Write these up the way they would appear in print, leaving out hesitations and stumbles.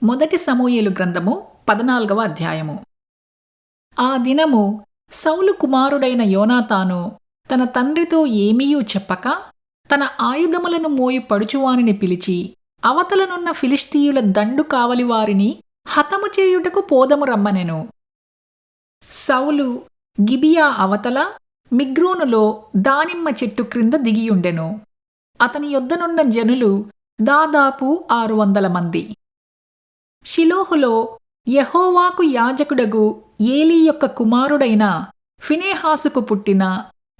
మొదటి సమూయేలు గ్రంథము 14వ అధ్యాయము. ఆ దినము సౌలు కుమారుడైన యోనాతాను తన తండ్రితో ఏమీయూ చెప్పక తన ఆయుధములను మోయి పడుచువానిని పిలిచి అవతలనున్న ఫిలిష్తీయుల దండు కావలివారిని హతము చేయుటకు పోదము రమ్మనెను. సౌలు గిబియా అవతల మిగ్రోనులో దానిమ్మ చెట్టు క్రింద దిగియుండెను. అతని యొద్దనున్న జనులు దాదాపు 600 మంది. షిలోహులో యెహోవాకు యాజకుడగు ఏలీ యొక్క కుమారుడైన ఫినెహాసుకు పుట్టిన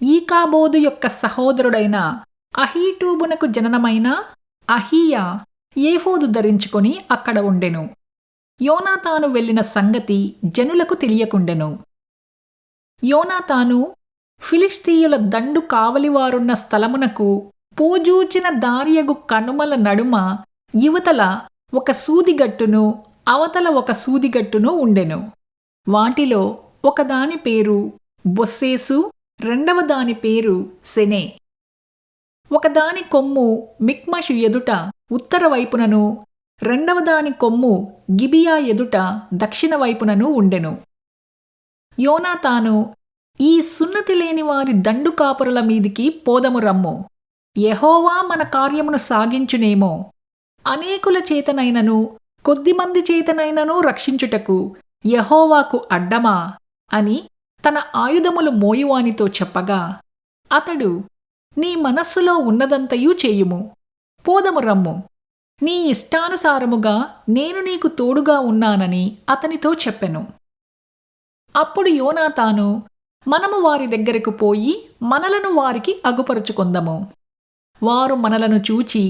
ఈకాబోదు యొక్క సహోదరుడైన అహీటూబునకు జననమైన అహీయా ఏఫోదు ధరించుకొని అక్కడ ఉండెను. యోనాతాను వెళ్ళిన సంగతి జనులకు తెలియకుండెను. యోనాతాను ఫిలిష్తీయుల దండు కావలివారున్న స్థలమునకు పోజూచిన దారియగు కనుమల నడుమ యువతల ఒక సూదిగట్టును అవతల ఒక సూదిగట్టును ఉండెను. వాటిలో ఒకదాని పేరు బొస్సేసు, రెండవ దాని పేరు సెనే. ఒకదాని కొమ్ము మిక్మషు ఎదుట ఉత్తర వైపునను, రెండవ దాని కొమ్ము గిబియా ఎదుట దక్షిణ వైపునను ఉండెను. యోనాతాను, ఈ సున్నతి లేని వారి దండు కాపురుల మీదికి పోదము రమ్ము, యెహోవా మన కార్యమును సాగించునేమో, అనేకుల చేతనైనను కొద్దిమంది చేతనైనను రక్షించుటకు యెహోవాకు అడ్డమా అని తన ఆయుధములు మోయువానితో చెప్పగా, అతడు, నీ మనస్సులో ఉన్నదంతయూ చేయుము, పోదము రమ్ము, నీ ఇష్టానుసారముగా నేను నీకు తోడుగా ఉన్నానని అతనితో చెప్పెను. అప్పుడు యోనాతాను, మనము వారి దగ్గరకు పోయి మనలను వారికి అగుపరుచుకొందము. వారు మనలను చూచి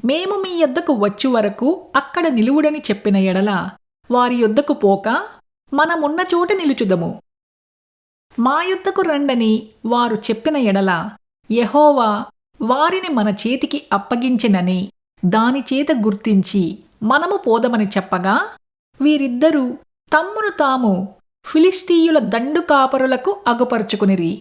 మేము మీ యొద్దకు వచ్చు వరకు అక్కడ నిలువుడని చెప్పిన ఎడల వారి యొద్దకు పోక మనమున్న చోట నిలుచుదము. మా యొద్దకు రండని వారు చెప్పిన ఎడల యెహోవా వారిని మన చేతికి అప్పగించెనని దానిచేత గుర్తించి మనము పోదమని చెప్పగా, వీరిద్దరూ తమ్మును తాము ఫిలిష్తీయుల దండు కాపరులకు అగుపరుచుకునిరి.